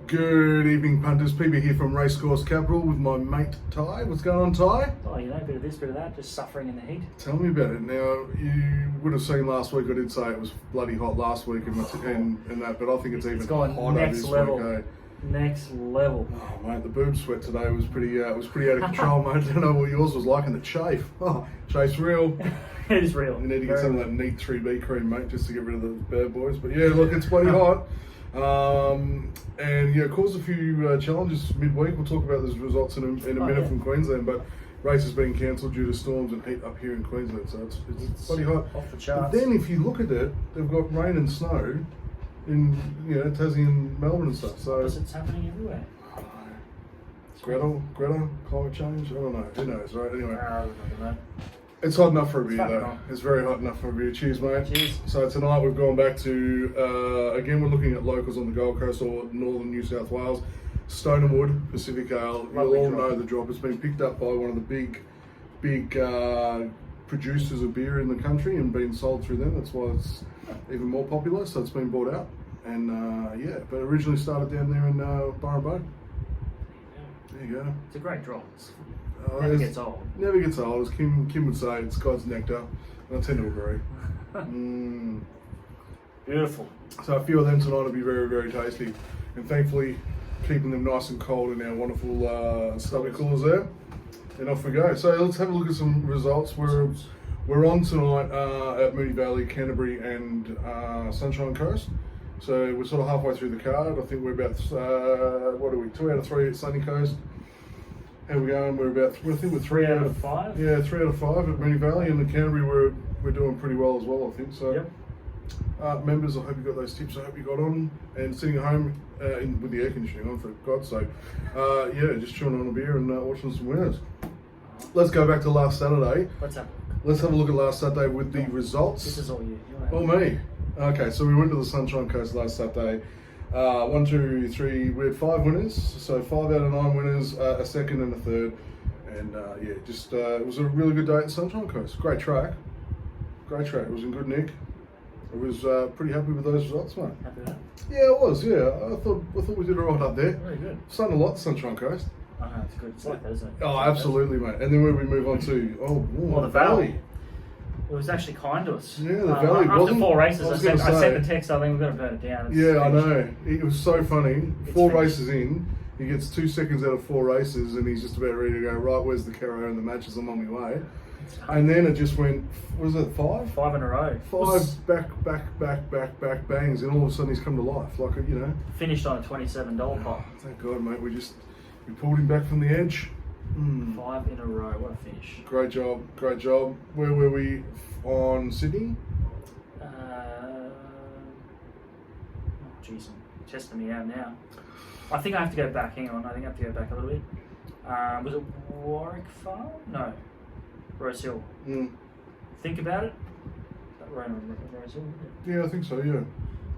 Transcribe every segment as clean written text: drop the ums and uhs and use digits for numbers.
Good evening, punters. PB here from Racecourse Capital with my mate Ty. What's going on, Ty? Oh, you know, a bit of this, bit of that, just suffering in the heat. Tell me about it. Now, you would have seen last week, I did say it was bloody hot last week and that, but I think it's even gone hotter next this level. week. Eh? Next level. Oh, mate, the boob sweat today was pretty out of control, mate. I don't know what yours was like, and the chafe. Oh, chafe's real. It is real. You need to get some of that neat 3B cream, mate, just to get rid of the bad boys. But yeah, look, it's bloody hot. And yeah, caused a few challenges midweek. We'll talk about those results in a minute from Queensland, but race has been cancelled due to storms and heat up here in Queensland, so it's bloody hot. Off the charts. But then if you look at it, they've got rain and snow in Tassie and Melbourne and stuff. So it's happening everywhere. Greta, climate change, I don't know, who knows, right? Anyway. I don't know. It's hot enough for a beer, fucking though. hot. It's very hot enough for a beer. Cheers, mate. Cheers. So tonight we've gone back to, again, we're looking at locals on the Gold Coast or northern New South Wales. Stone and Wood, Pacific Ale. You'll all know the drop. It's been picked up by one of the big producers of beer in the country and been sold through them. That's why it's even more popular. So it's been bought out. And yeah, but originally started down there in Byron Bay. There you go. It's a great drop. Never gets old. Never gets old. As Kim would say, it's God's nectar. And I tend to agree. Beautiful. So a few of them tonight will be very, very tasty. And thankfully, keeping them nice and cold in our wonderful stubby coolers there. And off we go. So let's have a look at some results. We're on tonight at Moonee Valley, Canterbury and Sunshine Coast. So we're sort of halfway through the card. I think we're about, 2 out of 3 at Sunny Coast. How we going? I think we're 3 out of 5. Yeah, 3 out of 5 at Moonee Valley, and in Canterbury we're doing pretty well as well, I think. So, Yep. Members, I hope you got those tips. I hope you got on and sitting at home with the air conditioning on, for God's sake. Yeah, just chilling on a beer and watching some winners. Let's go back to last Saturday. Let's have a look at last Saturday with the results. This is all you. Oh, me. Okay, so we went to the Sunshine Coast last Saturday. 1, 2, 3, we had 5 winners, so 5 out of 9 winners, a second and a third, and yeah, just it was a really good day at the Sunshine Coast. Great track, it was in good nick. I was pretty happy with those results, mate. Happy with that? Yeah, I was, yeah, I thought we did alright up there. Very good. Sun a lot, the Sunshine Coast. I know, it's good. It's like that, isn't it? Oh, absolutely, mate. And then when we move on to, the Valley. It was actually kind to us. Yeah, the Valley after wasn't. 4 races, I sent say. the text, I think we've got to burn it down. It's Yeah, I finished. know. It was so funny. It's 4 finished. races in, he gets 2 seconds out of 4 races, and he's just about ready to go, right, where's the carry and the matches? I'm on my way. And then it just went, what was it, 5? 5 in a row. 5 back bangs, and all of a sudden he's come to life. Like, Finished on a $27 pot. Thank God, mate. We pulled him back from the edge. 5 in a row. What a finish. Great job. Where were we on Sydney? Jeez, I'm testing me out now. I think I have to go back. Hang on, I think I have to go back a little bit. Was it Warwick Farm? No, Rose Hill. Think about it. That ran on Rose Hill. Yeah, I think so, yeah.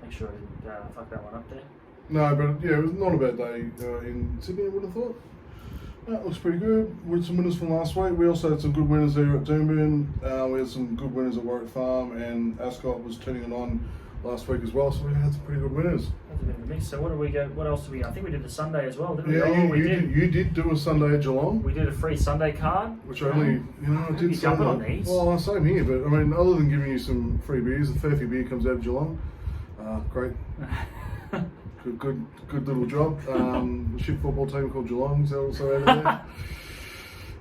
Make sure I didn't fuck that one up there. No, but yeah, it was not a bad day in Sydney, I would have thought. That looks pretty good. We had some winners from last week. We also had some good winners there at Doomben. We had some good winners at Warwick Farm, and Ascot was turning it on last week as well, so we had some pretty good winners. That's a bit of a mix. So what else did we? I think we did a Sunday as well, didn't we? Yeah, you did do a Sunday at Geelong. We did a free Sunday card. Which only, I did say jumping that. on these. Well, same here, but I mean, other than giving you some free beers, the Furphy beer comes out of Geelong. Great. Good little job. The ship football team called Geelong's also out of there.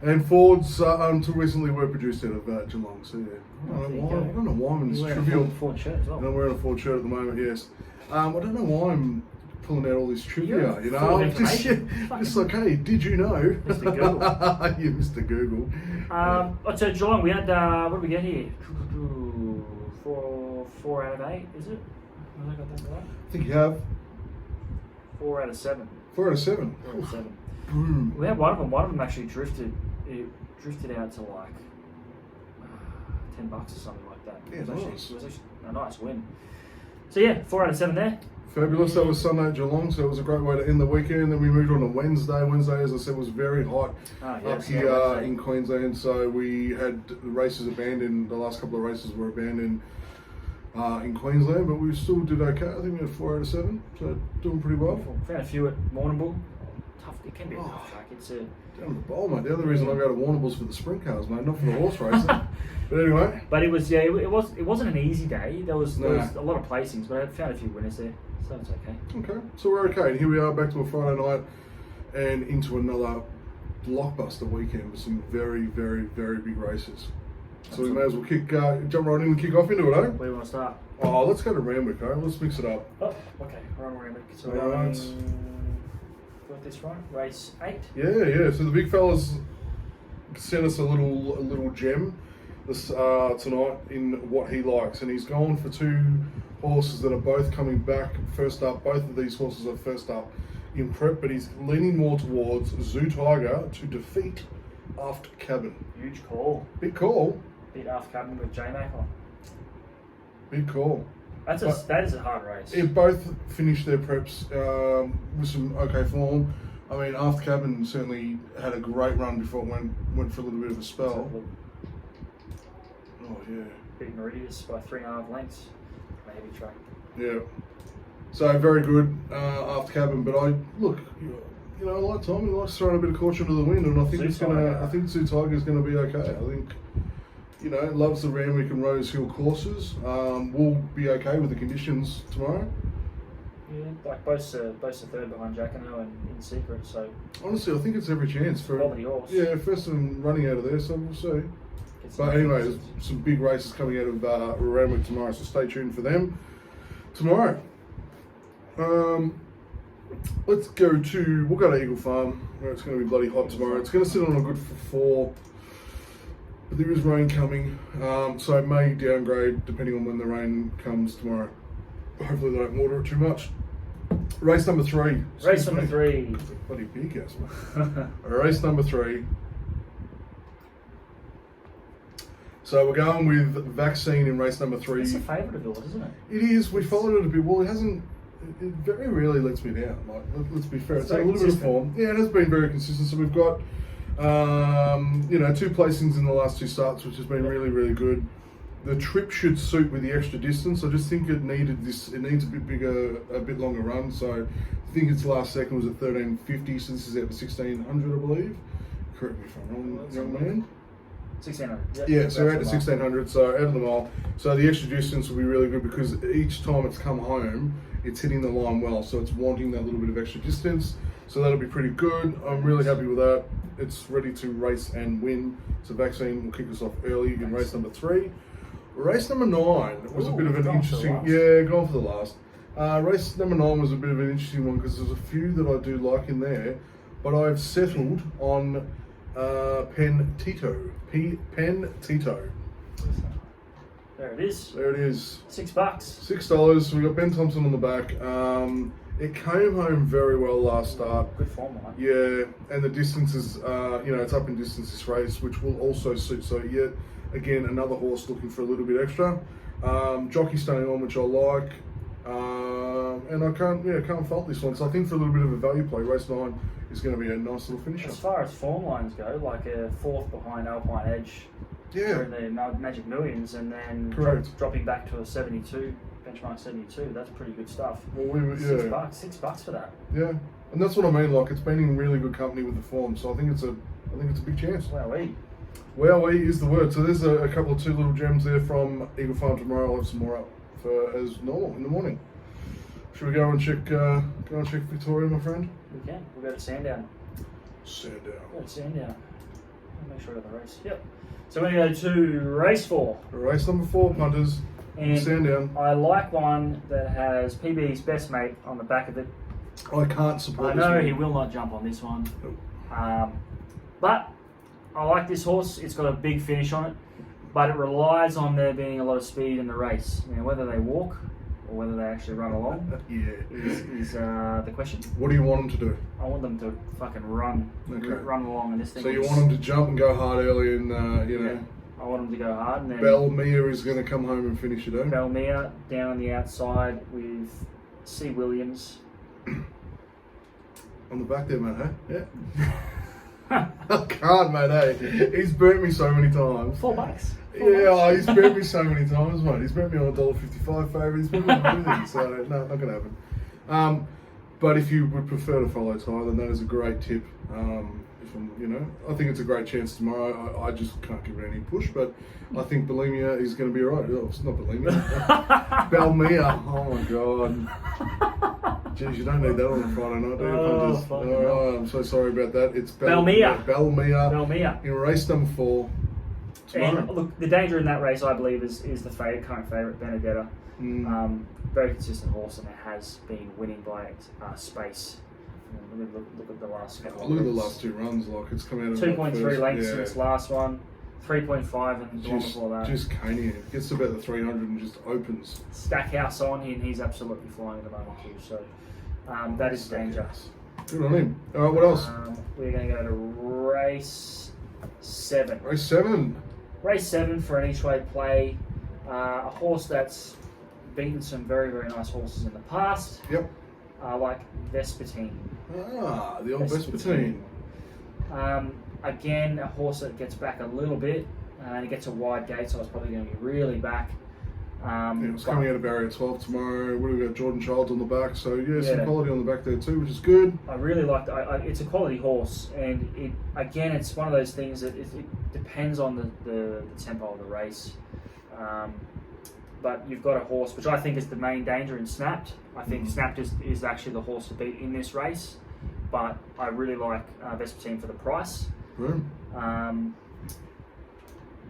And Fords until recently were produced out of Geelong, so yeah. I don't know why I'm in this trivial. Ford shirt as well. And I'm wearing a Ford shirt at the moment, yes. I don't know why I'm pulling out all this trivia, I'm just like, hey, did you know? Mr. Google. You Mr. Google. So Geelong, we had, what did we get here? 4 out of 8, is it? Have I got that right? I think you have. 4 out of 7. 4 out of 7. 4 out of 7. Boom. We had one of them actually drifted. It drifted out to like $10 or something like that. Yeah, it was nice. actually a nice win. So yeah, 4 out of 7 there. Fabulous. That was Sunday at Geelong, so it was a great way to end the weekend. Then we moved on to Wednesday. Wednesday, as I said, was very hot up here in Queensland. So we had the races abandoned. The last couple of races were abandoned in Queensland, but we still did okay. I think we had 4 out of 7, so doing pretty well. Found a few at Warrnambool. Tough. It can be a tough track. It's a down the bowl, mate. The other reason I go to Warrnambool's for the sprint cars, mate, not for the horse racing. But anyway. But it was it wasn't an easy day. There was a lot of placings, but I found a few winners there, so it's okay. Okay, so we're okay. And here we are back to a Friday night and into another blockbuster weekend with some very, very, very big races. So we may as well jump right in and kick off into it, eh? Where do you want to start? Oh, let's go to Randwick, eh? Let's mix it up. Oh, okay. We're on Randwick. So Right. got this right. Race 8. Yeah. So the big fellas sent us a little gem this tonight in what he likes, and he's gone for 2 horses that are both coming back first up. Both of these horses are first up in prep, but he's leaning more towards Zoo Tiger to defeat Aft Cabin. Huge call. Big call. Beat Aft Cabin with J-Mac on. Big call. That is a hard race. They both finished their preps with some okay form. I mean, Aft Cabin certainly had a great run before it went for a little bit of a spell. Oh yeah. Beat Meridius by 3.5 lengths. A heavy track. Yeah. So very good Aft Cabin, but I like Tommy. He likes throwing a bit of caution to the wind, and I think Zoo Tiger is gonna be okay. I think. Loves the Randwick and Rose Hill courses. We'll be okay with the conditions tomorrow. Yeah, like both are third behind Jacquino and In Secret, so... Honestly, I think it's every chance for... Quality horse. Yeah, first and running out of there, so we'll see. But anyway, there's some big races coming out of Randwick tomorrow, so stay tuned for them tomorrow. We'll go to Eagle Farm, where it's going to be bloody hot tomorrow. It's going to sit on a good 4. But there is rain coming, so it may downgrade depending on when the rain comes tomorrow. Hopefully they don't water it too much. Race number 3. Race number 3. Bloody big ass, man. Race number 3. So we're going with Vaccine in race number 3. It's a favourite of yours, isn't it? It is. We followed it a bit. Well, it hasn't. It very rarely lets me down. Like, let's be fair. It's had a little bit of form. Yeah, it has been very consistent. So we've got 2 placings in the last 2 starts, which has been really, really good. The trip should suit with the extra distance. I just think it needs a bit bigger, a bit longer run. So I think its last second was at 1350, so this is at the 1600, I believe. Correct me if I'm wrong, young man. 1600. Yeah, so we're at the 1600, so out of the mile. So the extra distance will be really good because each time it's come home, it's hitting the line well. So it's wanting that little bit of extra distance. So that'll be pretty good. I'm really happy with that. It's ready to race and win. So Vaccine will kick us off early in race number 3. Race number 9 was a bit of an interesting... Gone for the last. Race number 9 was a bit of an interesting one because there's a few that I do like in there. But I've settled on Pen Tito. Pen Tito. There it is. There it is. $6. $6. So we got Ben Thompson on the back. It came home very well last start. Good form, right? Yeah, and the distance is, it's up in distance this race, which will also suit. So yet again, another horse looking for a little bit extra. Jockey staying on, which I like, and I can't fault this one. So I think for a little bit of a value play, race 9 is going to be a nice little finisher. As far as form lines go, like a 4th behind Alpine Edge. Yeah. In the Magic Millions, and then dropping back to a 72. Benchmark 72, that's pretty good stuff. Well, $6 for that. Yeah, and that's what I mean. Like, it's been in really good company with the form, so I think it's a big chance. Wowee is the word. So there's a couple of 2 little gems there from Eagle Farm tomorrow. I'll have some more up as normal in the morning. Should we go and check Victoria, my friend? We can. We'll go to Sandown. Sandown. I'll make sure I got the race. Yep. So we're going to go to race 4. Race number 4, punters. And Sandown. I like one that has PB's best mate on the back of it. I can't support this I know one. he will not jump on this one. Nope. But I like this horse. It's got a big finish on it, but it relies on there being a lot of speed in the race. Whether they walk or whether they actually run along is the question. What do you want them to do? I want them to fucking run along in this thing. So you want them to jump and go hard early and, I want them to go hard. And then Belmere is going to come home and finish it, eh? Belmere down on the outside with C. Williams. On the back there, mate, huh? Yeah. I can't, mate. Hey, he's burnt me so many times. $4. Yeah, he's burnt me so many times, mate. He's burnt me on $1.55 favourite. He's burnt me on everything. So no, not gonna happen. But if you would prefer to follow Ty, then that is a great tip. If I'm, I think it's a great chance tomorrow. I just can't give it any push, but I think Bulimia is going to be alright. Oh, it's not Bulimia. Balmia. Oh my god. Jeez, you don't need that on a Friday night, do you? Oh, I'm so sorry about that. It's Balmia. Balmia. In race number 4. Tomorrow. And look, the danger in that race, I believe, is the current favourite, Benedetta. Very consistent horse, and it has been winning by space. Look at the last couple. Look at the last 2 runs. Like it's come out of 2.3 lengths in its last one, 3.5 and the one before that. Just caney. It gets to about the 300 and just opens. Stackhouse on, and he's absolutely flying at the moment too. So that is danger. Good on him. All right, what else? We're going to go to race 7. Race 7. Race 7 for an each way play. A horse that's beaten some very, very nice horses in the past. Yep. Like Vespertine. The old Vespertine. Again, a horse that gets back a little bit, and it gets a wide gate, so it's probably going to be really back. It's coming out of barrier 12 tomorrow. We've got Jordan Childs on the back, so some quality on the back there too, which is good. I really like that. It's a quality horse, and it's one of those things that it depends on the tempo of the race. But you've got a horse, which I think is the main danger in Snapped. I think Snapped is actually the horse to beat in this race. But I really like Vespertine for the price.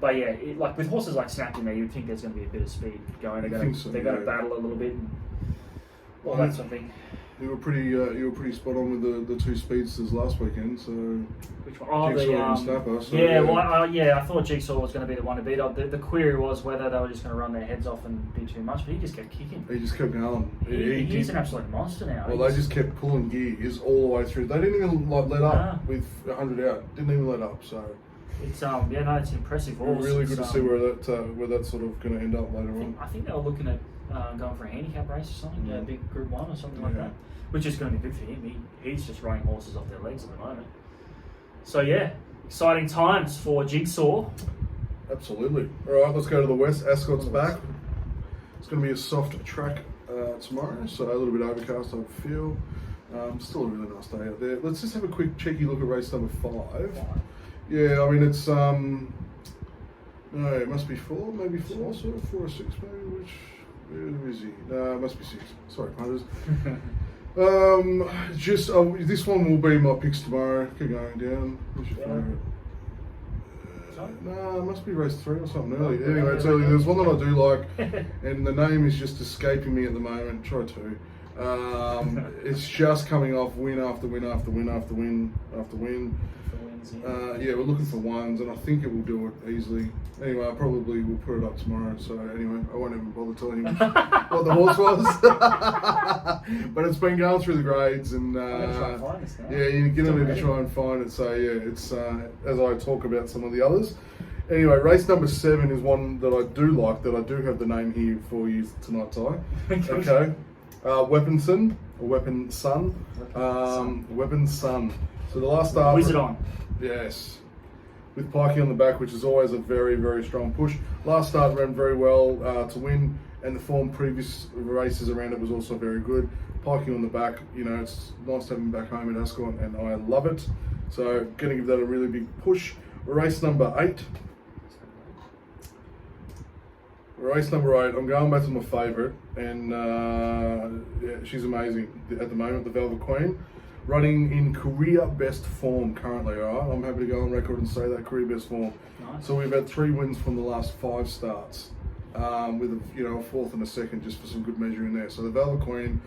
But yeah, like with horses like Snapped in there, you'd think there's going to be a bit of speed going. They're going to battle a little bit and all that sort of thing. You were pretty spot on with the 2 speedsters last weekend. So which one? Oh, Jigsaw and Snapper. So, I thought Jigsaw was going to be the one to beat up. The query was whether they were just going to run their heads off and do too much, but he just kept kicking. He just kept going. He's an absolute monster now. Well, they just kept pulling gears all the way through. They didn't even let up with 100 out. Didn't even let up. So it's it's an impressive horse. Really good to see where that's sort of going to end up later on. I think they were looking at going for a handicap race or something, a big Group 1 or something like that, which is going to be good for him. He's just running horses off their legs at the moment. So yeah, exciting times for Jigsaw. Absolutely. All right, let's go to the west. Ascot's back. It's going to be a soft track tomorrow, so a little bit overcast, I feel. Still a really nice day out there. Let's just have a quick cheeky look at race number 5. Yeah, I mean it's no, it must be 4, maybe 4, sort of 4 or 6, maybe. Where is he? No, it must be 6. Sorry, punters. This one will be my picks tomorrow. Keep going down. What's your favourite? No, it must be race 3 or something early. Anyway, it's early. There's one that I do like, and the name is just escaping me at the moment. Try to. It's just coming off win after win after win after win after win. We're looking for ones, and I think it will do it easily. Anyway, I probably will put it up tomorrow. So anyway, I won't even bother telling you what the horse was. But it's been going through the grades, and you're going to need to try and find it. So it's as I talk about some of the others. Anyway, race number 7 is one that I do like. That I do have the name here for you tonight, Ty. Okay, Weapon Sun. Weapon Sun. So the last start. Wizard on. Yes. With Pikey on the back, which is always a very, very strong push. Last start ran very well to win, and the form previous races around it was also very good. Pikey on the back, it's nice to have him back home at Ascot, and I love it. So, going to give that a really big push. Race number 8. Race number 8, I'm going back to my favourite, and she's amazing at the moment, the Velvet Queen. Running in career best form currently, alright? I'm happy to go on record and say that career best form. Nice. So we've had 3 wins from the last 5 starts, with a 4th and a 2nd just for some good measure in there. So the Velvet Queen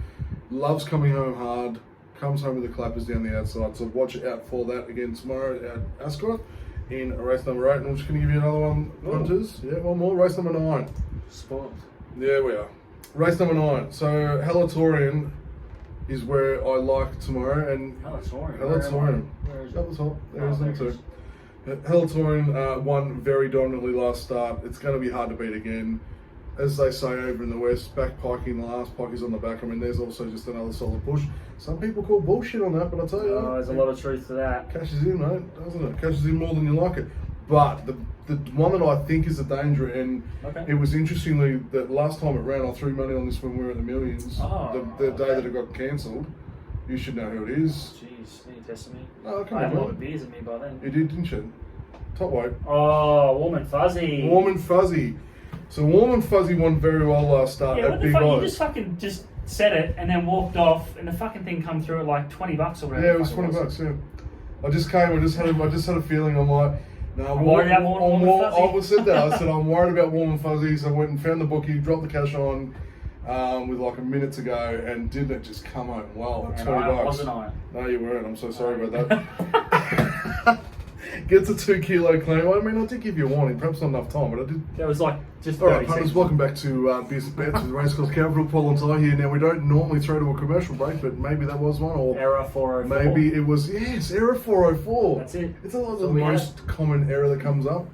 loves coming home hard, comes home with the clappers down the outside. So watch out for that again tomorrow at Ascot in race number 8. And I'm just going to give you another one, punters. Yeah, one more. Race number 9. Spoiled. Yeah, we are. Race number 9. So Halatorian is where I like tomorrow, and Halatorian. That was hot. There's them too. Halatorian won very dominantly last start. It's going to be hard to beat again. as they say over in the West, back piking last, pikey's on the back. I mean, there's also just another solid push. Some people call bullshit on that, but I'll tell you, there's a lot of truth to that. Cashes in, mate, doesn't it? Cashes in more than you like it. But the one that I think is a danger, and it was interestingly that last time it ran, I threw money on this when we were at the Millions. The day that it got cancelled. You should know who it is. Jeez, you tested me. Oh, come I on, had a lot mate. of beers in me by then. You did, didn't you? Top weight. Oh, Warm and Fuzzy. Warm and Fuzzy. So Warm and Fuzzy won very well last start Yeah, at what the Big fuck? You Eyes. just fucking just said it and then walked off, and the fucking thing come through at like $20 or whatever. Yeah, it was $20. Yeah. I just had a feeling. I'm like, no, I'm worried about Warm and Fuzzy. I said that. I said I'm worried about Warm and Fuzzy. So I went and found the bookie, dropped the cash on. With like a minute to go, and didn't it just come home well at $20? Wasn't I? No, you weren't. I'm so sorry about that. Gets a 2 kilo claim. I mean, I did give you a warning. Perhaps not enough time, but I did. That was like just. All right, 30 punters, seconds. welcome back to Beers and Bets with Racecourse Capital. Paul and Ty here. Now, we don't normally throw to a commercial break, but maybe that was one, or Error 404. maybe it was error 404. That's it. It's a lot of So the most common error that comes up.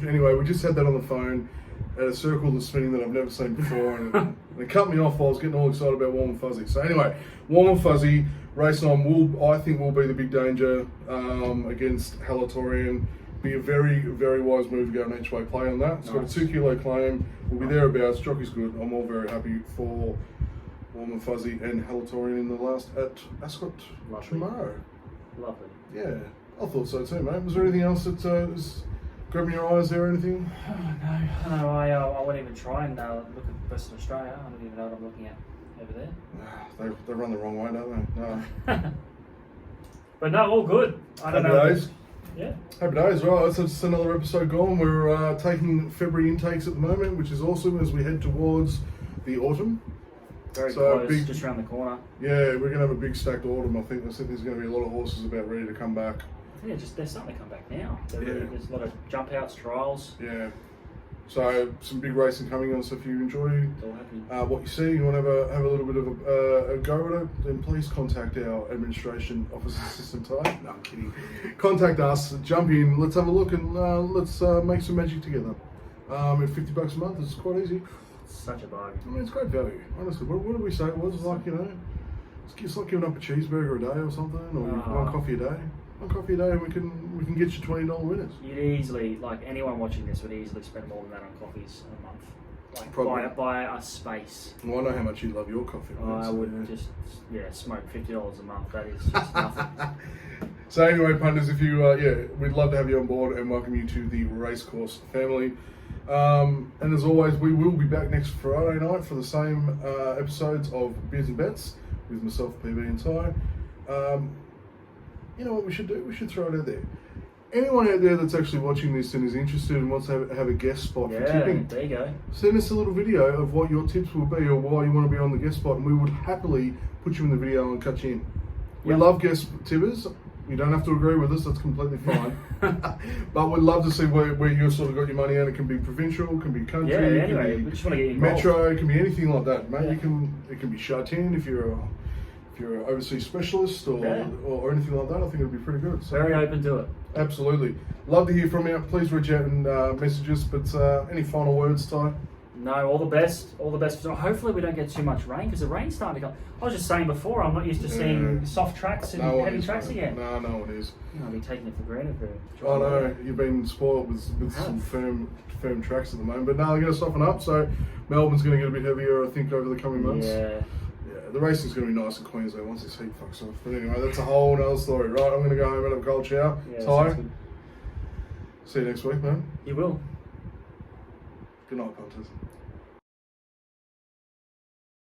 Anyway, we just had that on the phone at a circle that's spinning that I've never seen before, and it cut me off while I was getting all excited about Warm and Fuzzy. So anyway, Warm and Fuzzy race on I think will be the big danger against Halatorian. Be a very, very wise move to go an each way play on that. It's got a 2 kilo claim. We'll be thereabouts. Jockey's good. I'm all very happy for Warm and Fuzzy and Halatorian in the last at Ascot tomorrow. Lovely. Yeah, I thought so too, mate. Was there anything else that is grabbing your eyes there or anything? Oh, no, I won't even try and look at Western Australia. I don't even know what I'm looking at over there. They run the wrong way, don't they? No. But no, all good. I don't Happy know. days. Yeah. Happy Happy days, right? That's another episode gone. We're taking February intakes at the moment, which is awesome as we head towards the autumn. Very So close, just around the corner. Yeah, we're going to have a big stacked autumn. I think there's going to be a lot of horses about ready to come back. Yeah, they're starting to come back now. Really, Yeah. there's a lot of jump outs, trials. Yeah. So some big racing coming on. So if you enjoy It's all happening. what you see, you want to have a little bit of a go at it, then please contact our administration office assistant Ty. No, I'm kidding. Contact us, jump in, let's have a look, and let's make some magic together. At $50 a month, it's quite easy. It's such a bargain. I mean, it's great value, honestly. What did we say it was? Like, it's like giving up a cheeseburger a day or something, or one coffee a day. One coffee a day, and we can get you $20 winners. You'd easily, like anyone watching this would easily spend more than that on coffees a month. Like Probably. buy a space. Well, I know how much you love your coffee. I so, would yeah. just smoke $50 a month. That is just nothing. So anyway, punters, if you we'd love to have you on board and welcome you to the Racecourse family. And as always, we will be back next Friday night for the same episodes of Beers and Bets with myself, PB and Ty. You know what we should do? We should throw it out there. Anyone out there that's actually watching this and is interested and wants to have a guest spot for tipping, there you go. send us a little video of what your tips will be or why you want to be on the guest spot, and we would happily put you in the video and cut you in. We love guest tippers. You don't have to agree with us, that's completely fine. But we'd love to see where you sort of got your money at. It can be provincial, it can be country, Yeah, it anyway, can we be just want to get you involved. metro, it can be anything like that, mate. Yeah. It can be Chatin if you're an overseas specialist or anything like that. I think it'd be pretty good. So, Very open to it. absolutely. Love to hear from you. Please reach out and message us. But any final words, Ty? No, all the best. All the best. Hopefully we don't get too much rain because the rain's starting to come. I was just saying before, I'm not used to seeing soft tracks and heavy tracks again. No one is. I'll be taking it for granted. I know, you've been spoiled with some firm tracks at the moment. But no, they're going to soften up. So Melbourne's going to get a bit heavier, I think, over the coming months. Yeah. The racing's going to be nice in Queensland once this heat fucks off. But anyway, that's a whole other story, right? I'm going to go home and have a cold shower. Yeah, Ty, see you next week, man. You will. Good night, punters.